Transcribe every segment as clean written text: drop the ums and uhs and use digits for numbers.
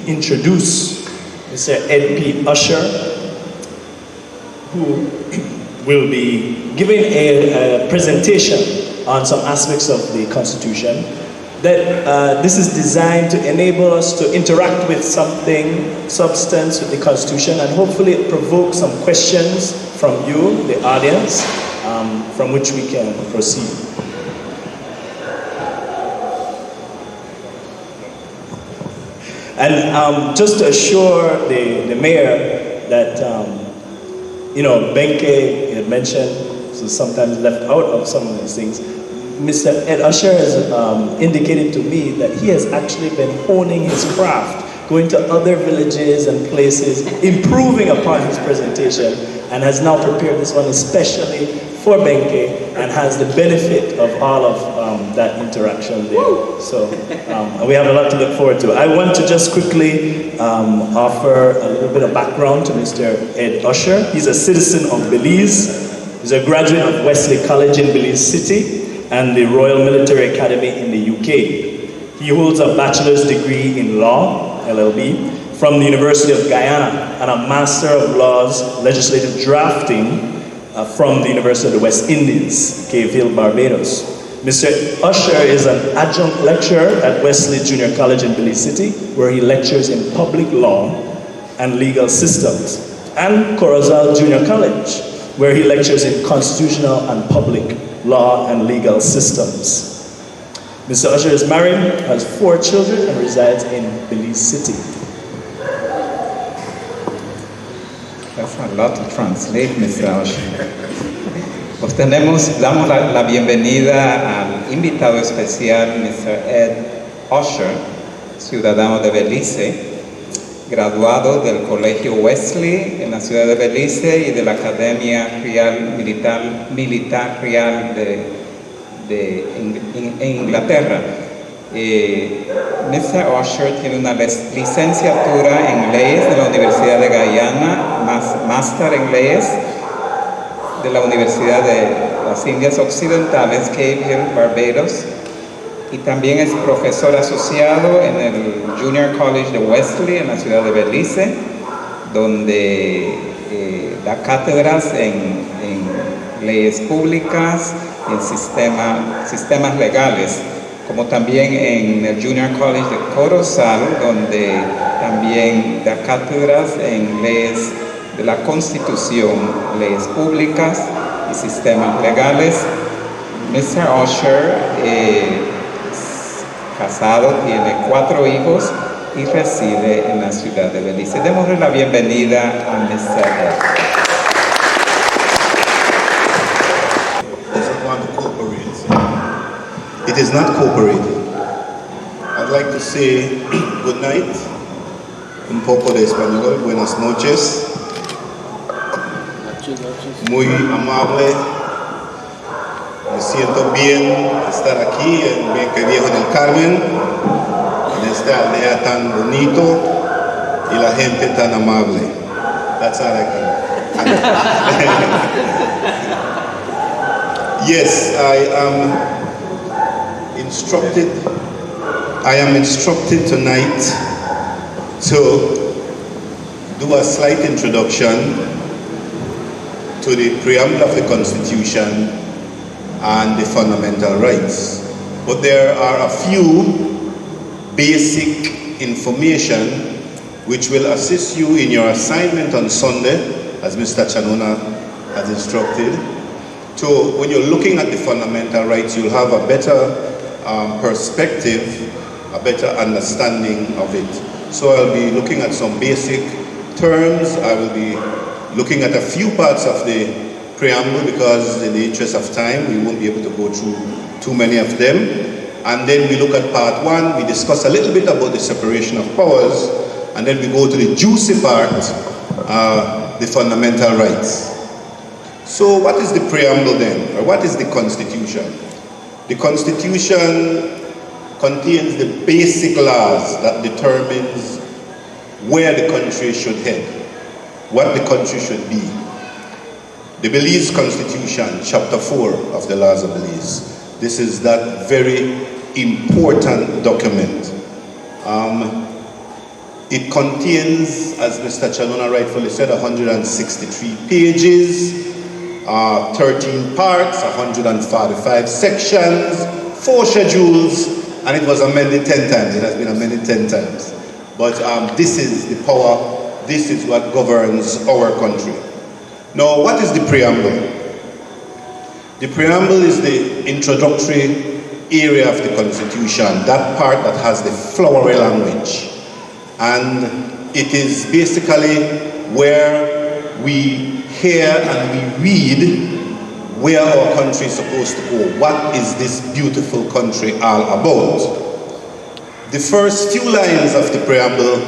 introduce Mr. Ed P. Usher, who will be giving a presentation on some aspects of the Constitution. That this is designed to enable us to interact with something, substance with the Constitution, and hopefully it provokes some questions from you, the audience, from which we can proceed. And just to assure the mayor that, Benque had mentioned, so sometimes left out of some of these things, Mr. Ed Usher has indicated to me that he has actually been honing his craft, going to other villages and places, improving upon his presentation, and has now prepared this one especially for Benque, and has the benefit of all of that interaction there. So we have a lot to look forward to. I want to just quickly offer a little bit of background to Mr. Ed Usher. He's a citizen of Belize. He's a graduate of Wesley College in Belize City and the Royal Military Academy in the UK. He holds a bachelor's degree in law, LLB, from the University of Guyana, and a Master of Laws Legislative Drafting from the University of the West Indies, Cape Hill, Barbados. Mr. Usher is an adjunct lecturer at Wesley Junior College in Belize City, where he lectures in public law and legal systems, and Corozal Junior College, where he lectures in constitutional and public law and legal systems. Mr. Usher is married, has 4 children, and resides in Belize City. That's a lot to translate, Mr. Usher. Pues damos la bienvenida al invitado especial, Mr. Ed Usher, ciudadano de Belice, graduado del Colegio Wesley en la ciudad de Belice y de la Academia Real Militar Real en Inglaterra. Mr. Usher tiene una licenciatura en leyes de la Universidad de Guyana, máster en leyes de la Universidad de las Indias Occidentales, Cape Hill, Barbados, y también es profesor asociado en el Junior College de Wesley en la ciudad de Belice, donde da cátedras en leyes públicas, en sistemas legales, como también en el Junior College de Corozal, donde también da cátedras en leyes de la Constitución, leyes públicas y sistemas legales. Mr. Usher casado, tiene 4 hijos y reside en la ciudad de Belice. Démosle la bienvenida a Mr. Ed. Doesn't want to cooperate. It is not cooperating. I'd like to say good night. Un poco de español. Buenas noches. Muy amable. Me siento bien estar aquí en Benque Viejo en el Carmen, en esta aldea tan bonito y la gente tan amable. That's all I can. Yes, I am instructed tonight to do a slight introduction to the preamble of the Constitution and the fundamental rights. But there are a few basic information which will assist you in your assignment on Sunday, as Mr. Chanona has instructed. So when you're looking at the fundamental rights, you'll have a better perspective, a better understanding of it. So I'll be looking at some basic terms. I will be looking at a few parts of the preamble because in the interest of time, we won't be able to go through too many of them. And then we look at part 1, we discuss a little bit about the separation of powers, and then we go to the juicy part, the fundamental rights. So what is the preamble then, or what is the Constitution? The Constitution contains the basic laws that determines where the country should head, what the country should be. The Belize Constitution, Chapter 4 of the Laws of Belize. This is that very important document. It contains, as Mr. Chanona rightfully said, 163 pages, 13 parts, 145 sections, 4 schedules, and it was amended 10 times. It has been amended 10 times. But this is the power, this is what governs our country. Now, what is the preamble? The preamble is the introductory area of the Constitution, that part that has the flowery language. And it is basically where we hear and we read where our country is supposed to go. What is this beautiful country all about? The first few lines of the preamble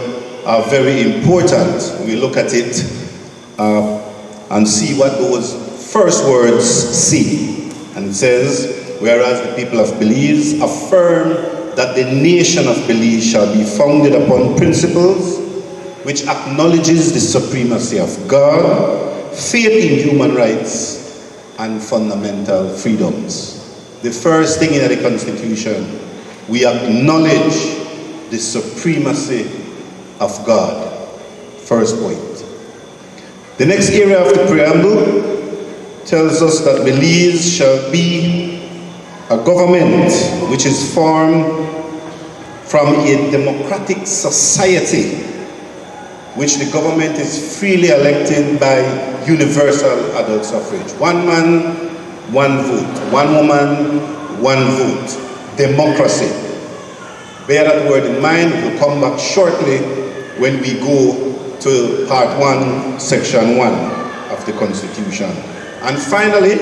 are very important. We look at it and see what those first words say. And it says, whereas the people of Belize affirm that the nation of Belize shall be founded upon principles which acknowledges the supremacy of God, faith in human rights, and fundamental freedoms. The first thing in the Constitution, we acknowledge the supremacy of God. First point. The next area of the preamble tells us that Belize shall be a government which is formed from a democratic society, which the government is freely elected by universal adult suffrage. One man, one vote. One woman, one vote. Democracy. Bear that word in mind. We'll come back shortly when we go to part 1, section 1 of the Constitution. And finally,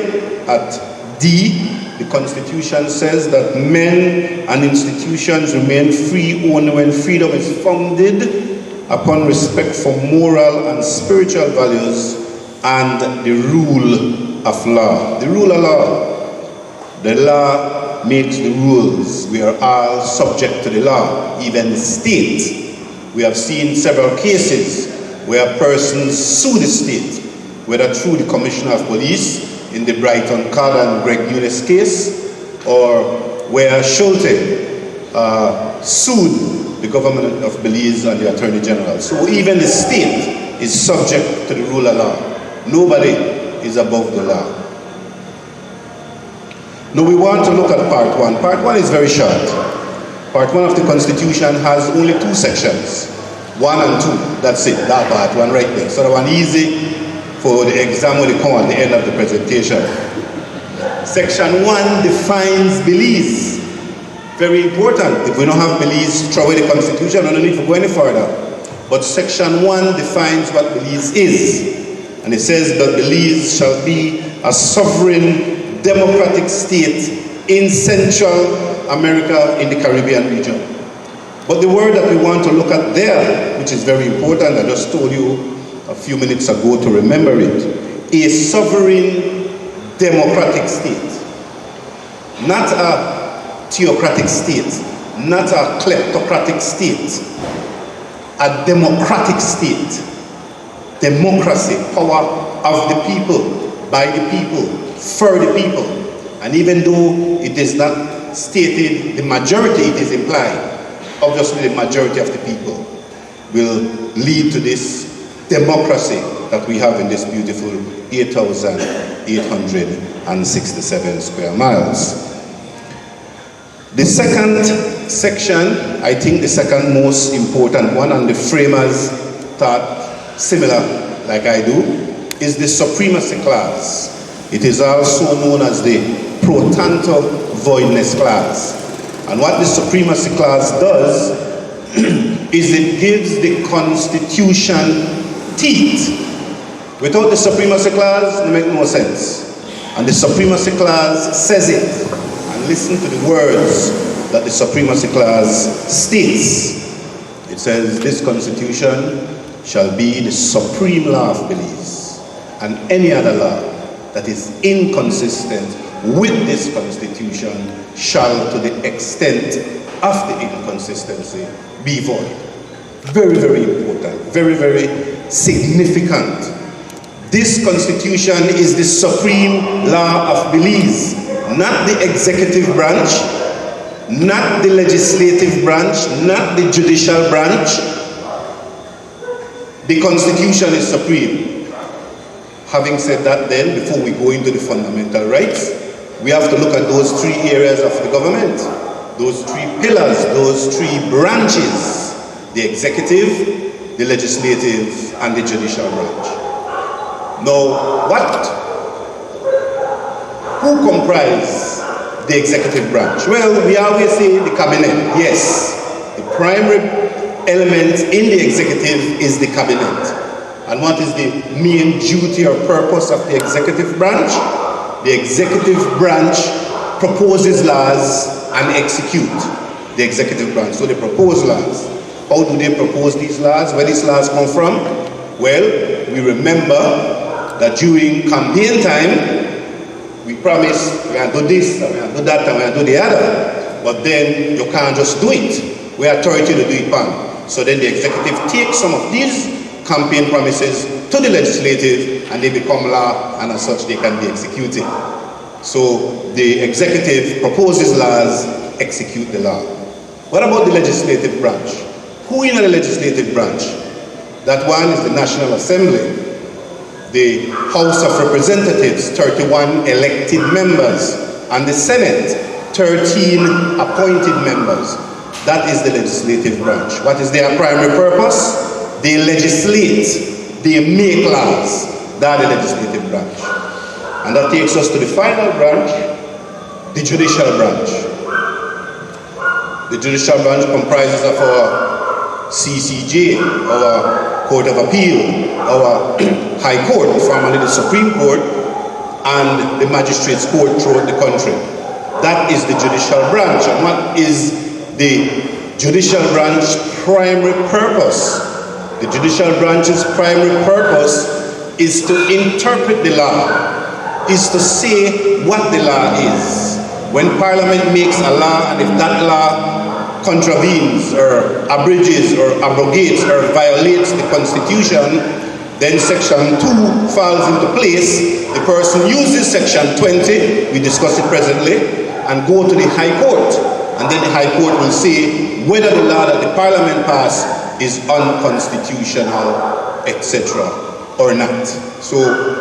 at D, the Constitution says that men and institutions remain free only when freedom is founded upon respect for moral and spiritual values and the rule of law. The rule of law. The law makes the rules. We are all subject to the law, even the state. We have seen several cases where persons sue the state, whether through the Commissioner of Police in the Brighton Card and Greg Eunice case, or where Schulte sued the government of Belize and the Attorney General. So even the state is subject to the rule of law. Nobody is above the law. Now we want to look at part 1. Part 1 is very short. Part 1 of the Constitution has only 2 sections. 1 and 2, that's it, that part 1 right there. So that one easy for the exam when they come at the end of the presentation. Section 1 defines Belize. Very important. If we don't have Belize, throw away the Constitution, we don't need to go any further. But Section 1 defines what Belize is. And it says that Belize shall be a sovereign democratic state in Central America in the Caribbean region. But the word that we want to look at there, which is very important, I just told you a few minutes ago to remember it, a sovereign democratic state. Not a theocratic state, not a kleptocratic state, a democratic state. Democracy, power of the people, by the people, for the people. And even though it is not stated the majority, it is implied. Obviously the majority of the people will lead to this democracy that we have in this beautiful 8,867 square miles. The second section, I think the second most important one, and the framers thought similar like I do, is the supremacy clause. It is also known as the pro tanto voidness clause. And what the supremacy clause does is it gives the Constitution teeth. Without the supremacy clause, it makes no sense. And the supremacy clause says it. And listen to the words that the supremacy clause states. It says, this Constitution shall be the supreme law of Belize, and any other law that is inconsistent with this Constitution shall, to the extent of the inconsistency, be void. Very, very important, very, very significant. This Constitution is the supreme law of Belize, not the executive branch, not the legislative branch, not the judicial branch. the Constitution is supreme. Having said that then, before we go into the fundamental rights, we have to look at those three areas of the government, those three pillars, those three branches: the executive, the legislative, and the judicial branch. Now, who comprise the executive branch? Well, we always say the cabinet. Yes, the primary element in the executive is the cabinet. And what is the main duty or purpose of the executive branch? The executive branch proposes laws and execute the executive branch. So they propose laws. How do they propose these laws? Where these laws come from? Well, we remember that during campaign time, we promise we're going to do this, and we're going to do that, and we're going to do the other. But then you can't just do it. We have authority to do it, pan. So then the executive takes some of these campaign promises to the legislative, and they become law, and as such they can be executed. So the executive proposes laws, execute the law. What about the legislative branch? Who in the legislative branch? That one is the National Assembly. The House of Representatives, 31 elected members, and the Senate, 13 appointed members. That is the legislative branch. What is their primary purpose? They legislate, they make laws. That is the legislative branch. And that takes us to the final branch, the judicial branch. The judicial branch comprises of our CCJ, our Court of Appeal, our High Court, formerly the Supreme Court, and the Magistrates Court throughout the country. That is the judicial branch. And what is the judicial branch's primary purpose? The judicial branch's primary purpose is to interpret the law, is to say what the law is. When Parliament makes a law, and if that law contravenes or abridges or abrogates or violates the Constitution, then Section 2 falls into place. The person uses Section 20, we discuss it presently, and go to the High Court. And then the High Court will say whether the law that the Parliament passed is unconstitutional, etc. or not. So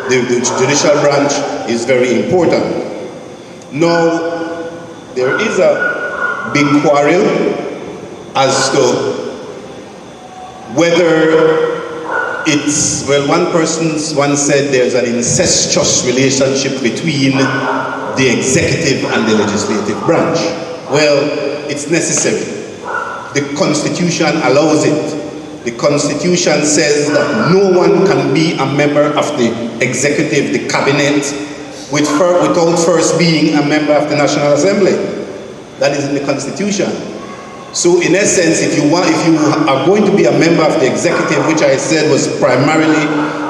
the judicial branch is very important. Now, there is a big quarrel as to whether it's, well, one person once said there's an incestuous relationship between the executive and the legislative branch. Well, it's necessary. The Constitution allows it. The Constitution says that no one can be a member of the executive, the cabinet, without first being a member of the National Assembly. That is in the Constitution. So in essence, if you are going to be a member of the executive, which I said was primarily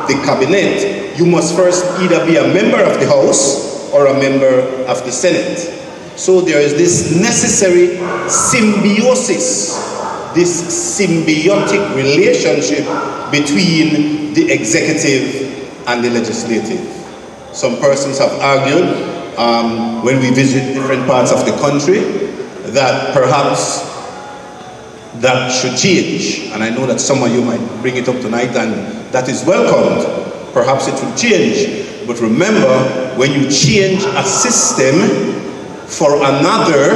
the cabinet, you must first either be a member of the House or a member of the Senate. So there is this necessary symbiosis, this symbiotic relationship between the executive and the legislative. Some persons have argued when we visit different parts of the country that perhaps that should change. And I know that some of you might bring it up tonight, and that is welcomed. Perhaps it will change. But remember, when you change a system for another,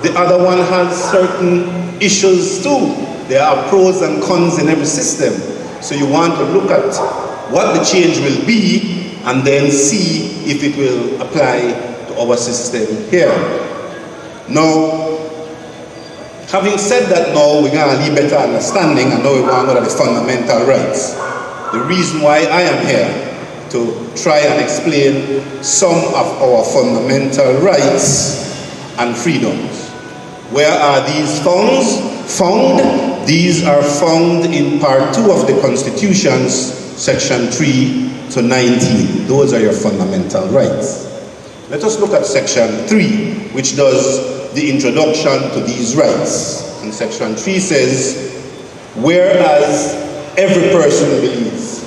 the other one has certain issues too. There are pros and cons in every system. So you want to look at what the change will be and then see if it will apply to our system here. Now, having said that, now we're going to need better understanding, and now we want to go to the fundamental rights. The reason why I am here to try and explain some of our fundamental rights and freedoms. Where are these found? These are found in Part 2 of the Constitution's Section 3 to 19. Those are your fundamental rights. Let us look at Section 3, which does the introduction to these rights. And Section 3 says, whereas every person believes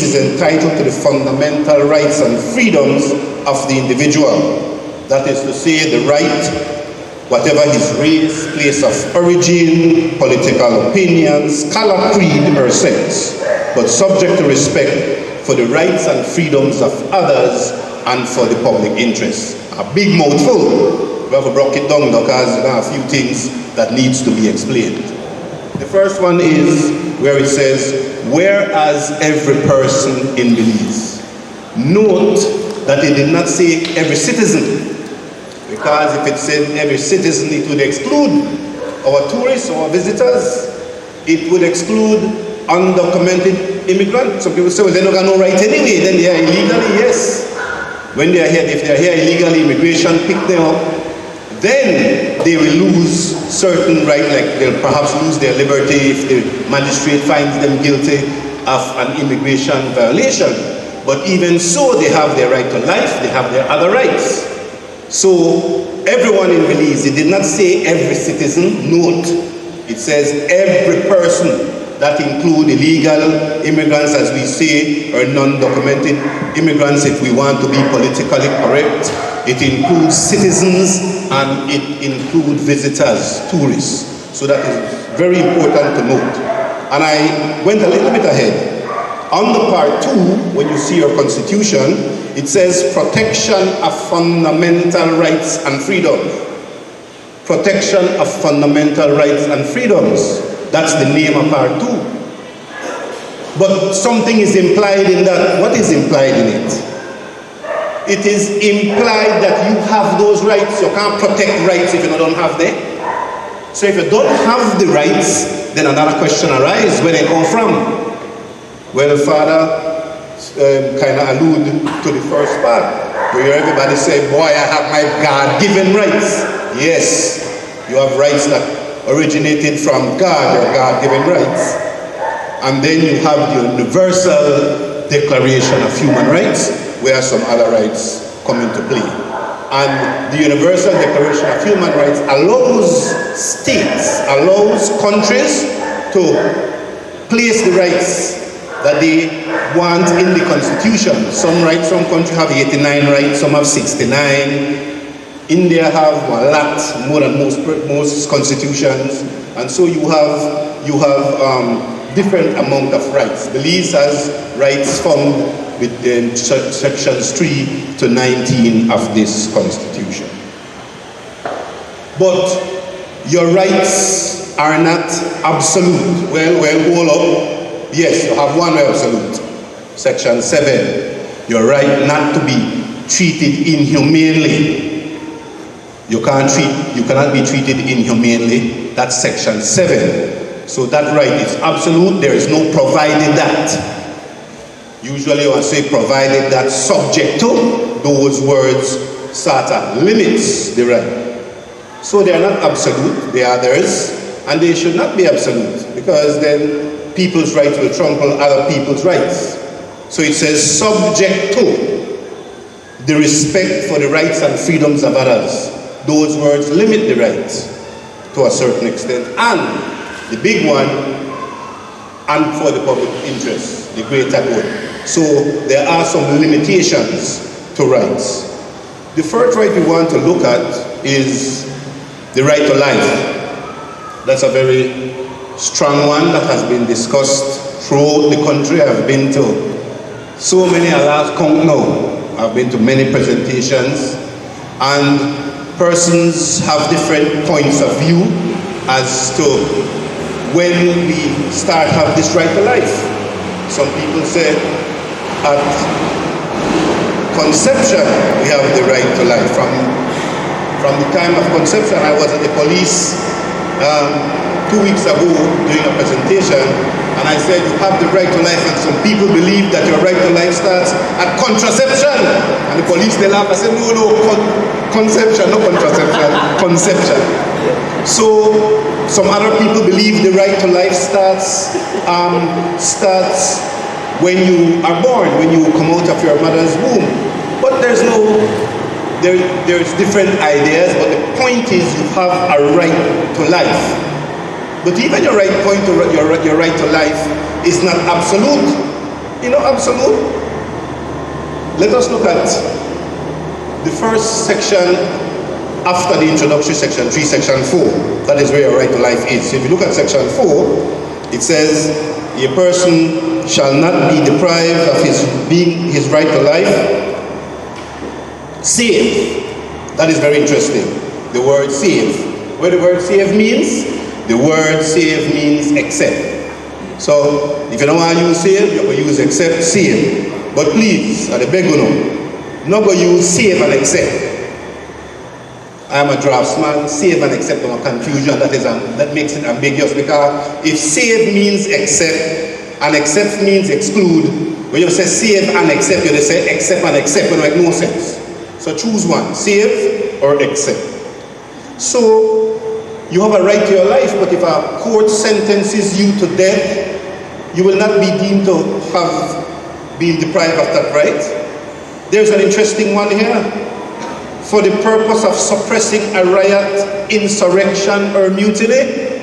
is entitled to the fundamental rights and freedoms of the individual. That is to say, the right whatever his race, place of origin, political opinions, color, creed, or sex, but subject to respect for the rights and freedoms of others and for the public interest. A big mouthful. We have to break it down because there are a few things that needs to be explained. The first one is where it says, whereas every person in Belize. Note that it did not say every citizen, because if it said every citizen, it would exclude our tourists or visitors. It would exclude undocumented immigrants. Some people say, well, they don't got no right anyway, then they are illegally, yes. When they are here, if they are here illegally, immigration pick them up, then they will lose certain rights, like they'll perhaps lose their liberty if the magistrate finds them guilty of an immigration violation. But even so, they have their right to life, they have their other rights. So everyone in Belize, it did not say every citizen, note, it says every person. That include illegal immigrants, as we say, or non-documented immigrants if we want to be politically correct. It includes citizens and it includes visitors, tourists. So that is very important to note. And I went a little bit ahead. On the part 2, when you see your constitution, it says protection of fundamental rights and freedoms. Protection of fundamental rights and freedoms. That's the name of part 2. But something is implied in that. What is implied in it? It is implied that you have those rights. You can't protect rights if you don't have them. So if you don't have the rights, then another question arises, where they come from. Well, Father kind of allude to the first part, where everybody say, boy, I have my God-given rights. Yes, you have rights that originated from God, your God-given rights. And then you have the Universal Declaration of Human Rights, where some other rights come into play. And the Universal Declaration of Human Rights allows states, allows countries to place the rights that they want in the Constitution. Some rights, some countries have 89 rights, some have 69. India have a lot more than most constitutions, and so you have different amount of rights. Belize has rights found within sections 3 to 19 of this constitution. But your rights are not absolute. Well, hold up. Yes, you have one absolute. Section 7, your right not to be treated inhumanely. You cannot be treated inhumanely. That's section 7. So that right is absolute. There is no provided that. Usually I say provided that, subject to. Those words sort of limits the right. So they are not absolute, they are theirs, and they should not be absolute, because then people's rights will trample other people's rights. So it says subject to the respect for the rights and freedoms of others. Those words limit the rights to a certain extent. And the big one, and for the public interest, the greater good. So there are some limitations to rights. The first right we want to look at is the right to life. That's a very strong one that has been discussed throughout the country. I've been to so many, I lost count now. I've been to many presentations, and persons have different points of view as to when we start have this right to life. Some people say at conception we have the right to life. From the time of conception, I was at the police 2 weeks ago doing a presentation, and I said you have the right to life, and some people believe that your right to life starts at contraception. And the police, they laugh. I said no, conception, no contraception, conception. So some other people believe the right to life starts when you are born, when you come out of your mother's womb. But there's different ideas, but the point is you have a right to life. But even your right to life is not absolute. You know, absolute. Let us look at the first section after the introductory section 3, section 4. That is where your right to life is. So if you look at section 4, it says, a person shall not be deprived of his right to life, save. That is very interesting. The word save. What the word save means? The word save means except. So, if you don't want to use save, you can use except, save. But please, I beg you not go use save and accept. I am a draftsman, save and accept on a confusion, that makes it ambiguous, because if save means accept and accept means exclude, when you say save and accept, you say accept and accept, it make no sense. So choose one, save or accept. So you have a right to your life, but if a court sentences you to death, you will not be deemed to have been deprived of that right. There's an interesting one here. For the purpose of suppressing a riot, insurrection, or mutiny.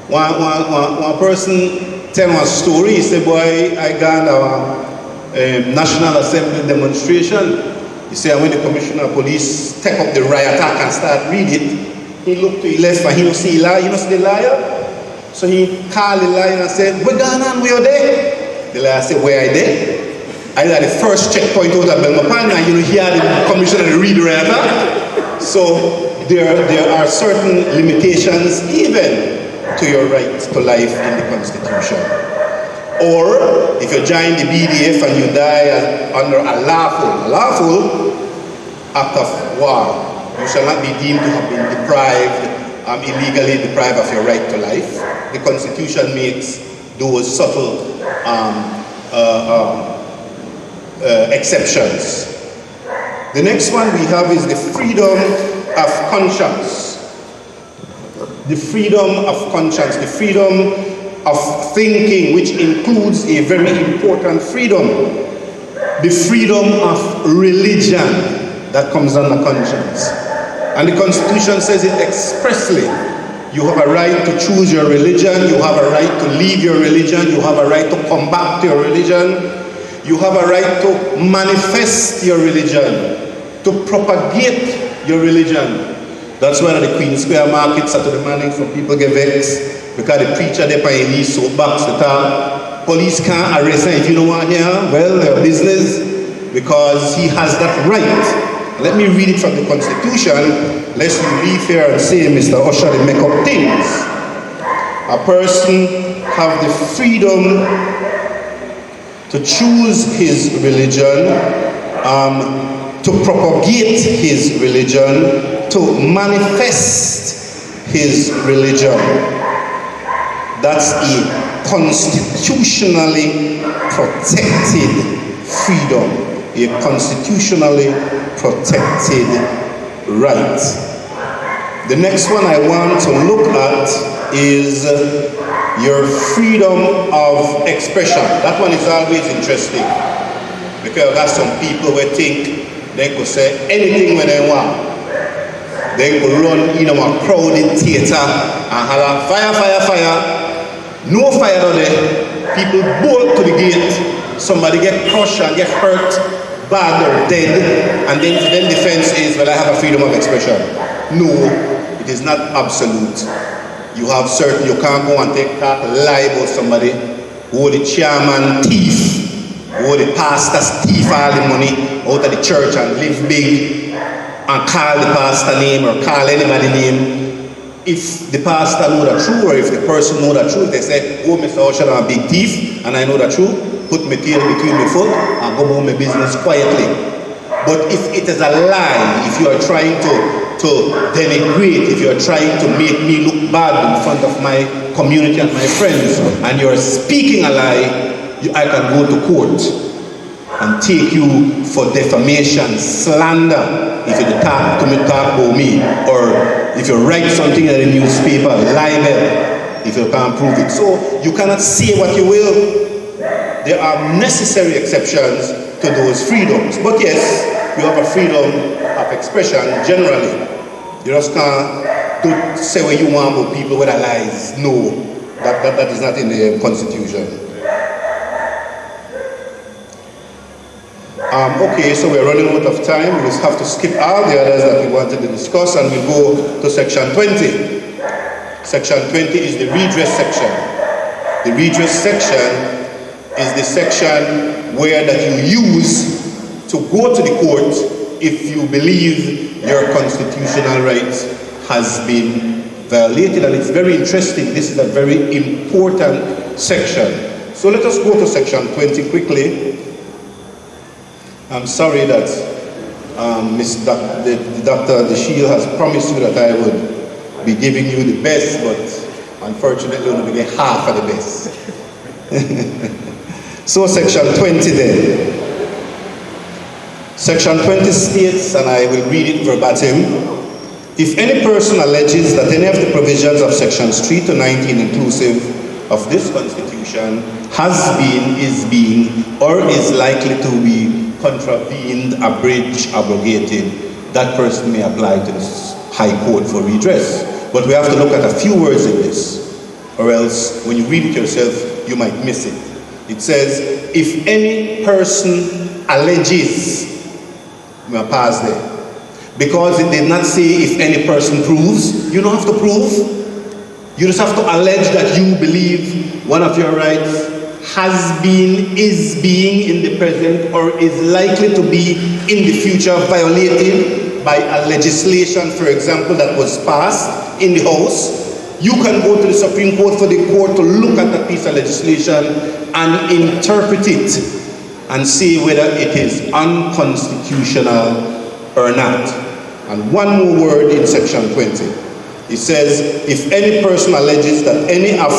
One person tell a story. He said, boy, I got a National Assembly demonstration. He said, when the Commissioner of Police take up the riot act and start read it, he looked to the left and he don't see liar. You know see the liar? So he called the liar and said, what going on? Where you there? The liar said, where I there? I had the first checkpoint out of Belmopan, and you hear the commissioner read right. So there are certain limitations even to your right to life in the Constitution. Or if you join the BDF and you die under a lawful act of war, you shall not be deemed to have been deprived, illegally deprived of your right to life. The Constitution makes those subtle exceptions. The next one we have is the freedom of conscience. The freedom of conscience, the freedom of thinking, which includes a very important freedom, the freedom of religion that comes under conscience. And the Constitution says it expressly. You have a right to choose your religion, you have a right to leave your religion, you have a right to come back to your religion. You have a right to manifest your religion, to propagate your religion. That's why at the Queen Square Market Saturday morning some people get vexed because the preacher there in his soapbox to talk. Police can't arrest him if you don't want to hear. Well, their business, because he has that right. Let me read it from the Constitution, lest we leave here and say Mr. Usher they make up things. A person have the freedom to choose his religion, to propagate his religion, to manifest his religion. That's a constitutionally protected freedom, a constitutionally protected right. The next one I want to look at is your freedom of expression. That one is always interesting, because that's some people who think they could say anything when they want. They could run in a crowded theater and holler, fire, fire, fire. No fire on there. People bolt to the gate. Somebody get crushed and get hurt, bad or dead, and then defense is, well, I have a freedom of expression. No, it is not absolute. You have certain, you can't go and talk lie about somebody who the chairman thief, who the pastor's thief all the money out of the church and live big and call the pastor name or call anybody name. If the pastor know the truth, or if the person know the truth, they say, oh, Mr. Usher, I'm a big thief and I know the truth, put my tail between my foot and go about my business quietly. But if it is a lie, if you are trying to denigrate, if you are trying to make me look bad in front of my community and my friends, and you are speaking a lie, I can go to court and take you for defamation, slander, if you talk about me, or if you write something in the newspaper, libel, if you can't prove it. So you cannot say what you will. There are necessary exceptions to those freedoms. But yes, you have a freedom of expression generally. You just can't say what you want about people with lies. No, that is not in the Constitution. Okay, so we're running out of time. We just have to skip all the others that we wanted to discuss, and we'll go to section 20. Section 20 is the redress section. The redress section is the section where that you use to go to the court if you believe your constitutional rights has been violated. And it's very interesting. This is a very important section. So let us go to section 20 quickly. I'm sorry that Dr. DeShiel has promised you that I would be giving you the best, but unfortunately only get half of the best. So section 20 then. Section 20 states, and I will read it verbatim, if any person alleges that any of the provisions of sections 3 to 19 inclusive of this Constitution has been, is being, or is likely to be contravened, abridged, abrogated, that person may apply to this High Court for redress. But we have to look at a few words in this, or else when you read it yourself, you might miss it. It says, if any person alleges, I'm going to pause there, because it did not say if any person proves. You don't have to prove. You just have to allege that you believe one of your rights has been, is being in the present, or is likely to be in the future violated by a legislation, for example, that was passed in the House. You can go to the Supreme Court for the court to look at that piece of legislation and interpret it and see whether it is unconstitutional or not. And one more word in section 20. It says, if any person alleges that any of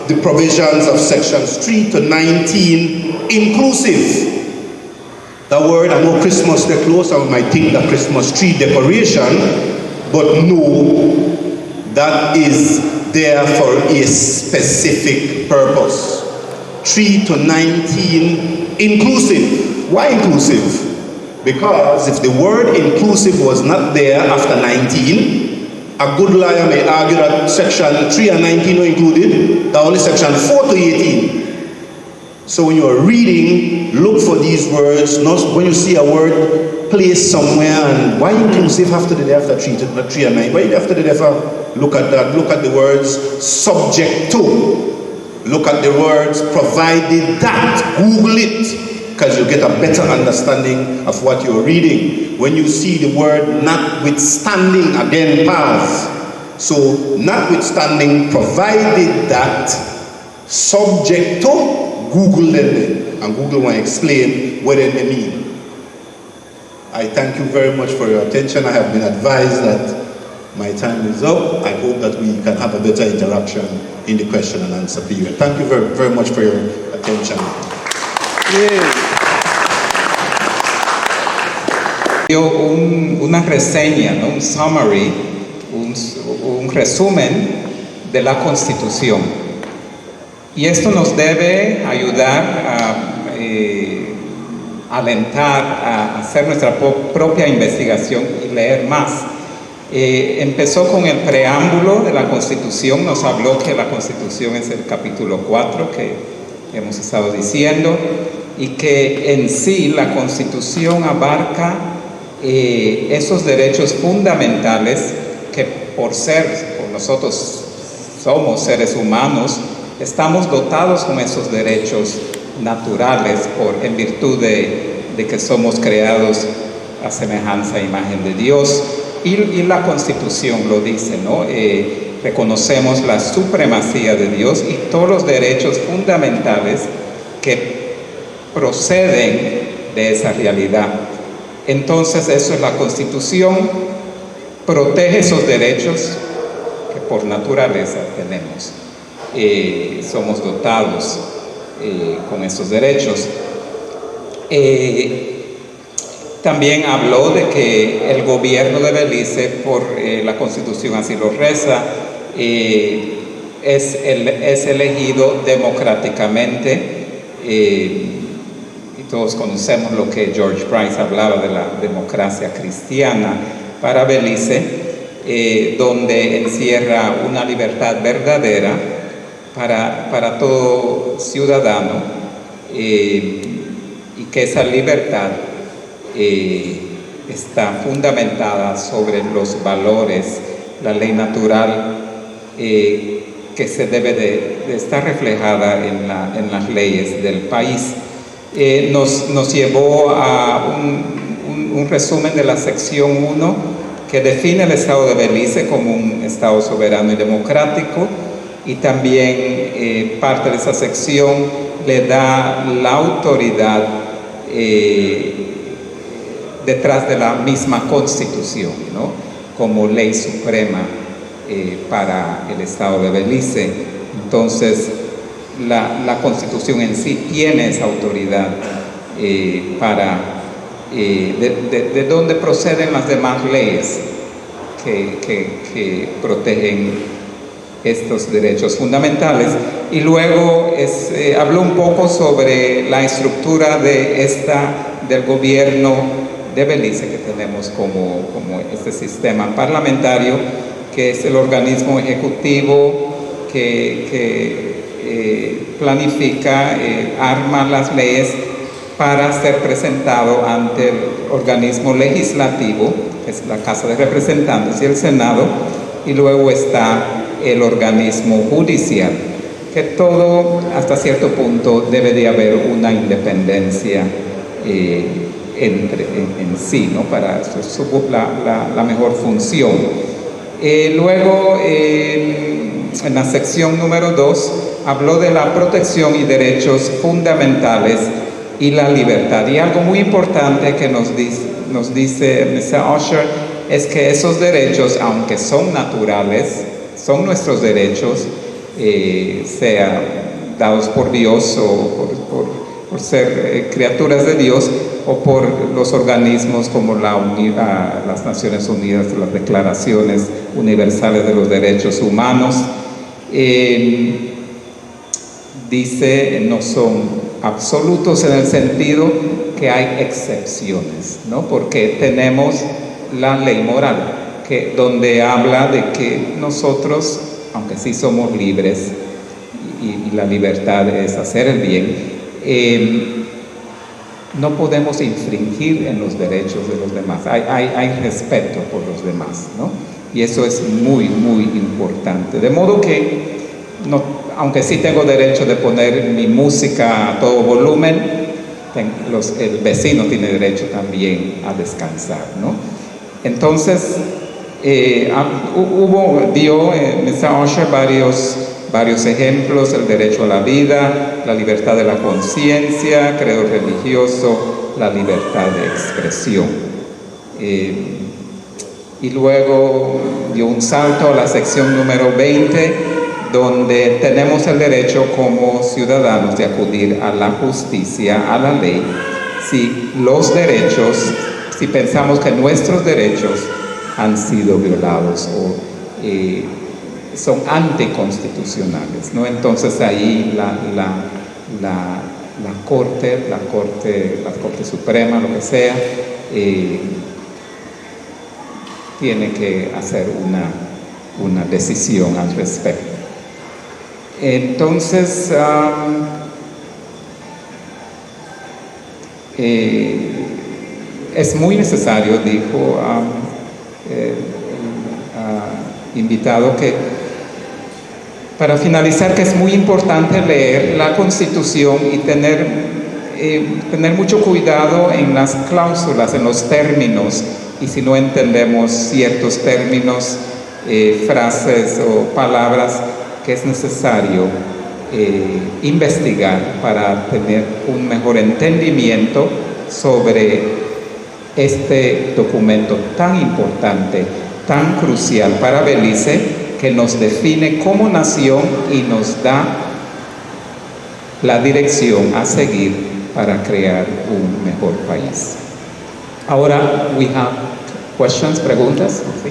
the provisions of sections 3 to 19 inclusive. The word, I know Christmas they're close and we might think that Christmas tree decoration, but no, that is there for a specific purpose. 3 to 19 inclusive. Why inclusive? Because if the word inclusive was not there after 19, a good lawyer may argue that section 3 and 19 are included, that only section 4 to 18. So when you are reading, look for these words, not when you see a word placed somewhere, and why inclusive after the day after 3 and 9? Why after the day after? Look at that, look at the words subject to. Look at the words provided that. Google it, because you get a better understanding of what you're reading. When you see the word notwithstanding, again pause. So notwithstanding, provided that, subject to, Google them, and Google will explain what they mean. I thank you very much for your attention. I have been advised that my time is up. I hope that we can have a better interaction in the question and answer period. Thank you very, very much for your attention. Una reseña, ¿no? Un summary, un resumen de la Constitución. Y esto nos debe ayudar a alentar a hacer nuestra propia investigación y leer más. Empezó con el preámbulo de la Constitución, nos habló que la Constitución es el capítulo 4 que hemos estado diciendo, y que en sí la Constitución abarca esos derechos fundamentales que por nosotros somos seres humanos, estamos dotados con esos derechos naturales en virtud de que somos creados a semejanza e imagen de Dios. Y la Constitución lo dice, ¿no? Reconocemos la supremacía de Dios y todos los derechos fundamentales que proceden de esa realidad. Entonces, eso es la Constitución, protege esos derechos que por naturaleza tenemos. Somos dotados con esos derechos. También habló de que el gobierno de Belice, por la Constitución así lo reza, es elegido democráticamente, y todos conocemos lo que George Price hablaba de la democracia cristiana para Belice, donde encierra una libertad verdadera para todo ciudadano, y que esa libertad está fundamentada sobre los valores, la ley natural que se debe de estar reflejada en las leyes del país. Nos llevó a un resumen de la sección 1 que define el Estado de Belice como un Estado soberano y democrático, y también parte de esa sección le da la autoridad detrás de la misma Constitución, ¿no?, como ley suprema para el Estado de Belice. Entonces, la Constitución en sí tiene esa autoridad de donde proceden las demás leyes que protegen estos derechos fundamentales. Y luego habló un poco sobre la estructura del gobierno de Belice, que tenemos como este sistema parlamentario, que es el organismo ejecutivo que planifica, arma las leyes para ser presentado ante el organismo legislativo, que es la Casa de Representantes y el Senado, y luego está el organismo judicial, que todo hasta cierto punto debe de haber una independencia en sí, ¿no?, para la mejor función. Luego, en la sección número 2, habló de la protección y derechos fundamentales y la libertad. Y algo muy importante que nos dice Mr. Usher es que esos derechos, aunque son naturales, son nuestros derechos, sea dados por Dios o por ser criaturas de Dios, o por los organismos como las Naciones Unidas, las Declaraciones Universales de los Derechos Humanos. Dice, no son absolutos en el sentido que hay excepciones, ¿no?, porque tenemos la ley moral, donde habla de que nosotros, aunque sí somos libres, y la libertad es hacer el bien, no podemos infringir en los derechos de los demás. Hay respeto por los demás, ¿no? Y eso es muy, muy importante. De modo que, aunque sí tengo derecho de poner mi música a todo volumen, el vecino tiene derecho también a descansar, ¿no? Entonces, dio Mr. Usher varios ejemplos: el derecho a la vida, la libertad de la conciencia, credo religioso, la libertad de expresión. Y luego dio un salto a la sección número 20, donde tenemos el derecho como ciudadanos de acudir a la justicia, a la ley, si pensamos que nuestros derechos han sido violados o son anticonstitucionales, ¿no? Entonces ahí la Corte Suprema, lo que sea, tiene que hacer una decisión al respecto. Entonces, es muy necesario, dijo invitado, que para finalizar, que es muy importante leer la Constitución y tener mucho cuidado en las cláusulas, en los términos, y si no entendemos ciertos términos, frases o palabras, que es necesario investigar para tener un mejor entendimiento sobre este documento tan importante, tan crucial para Belice, que nos define como nación y nos da la dirección a seguir para crear un mejor país. Ahora, we have questions, preguntas. ¿Sí?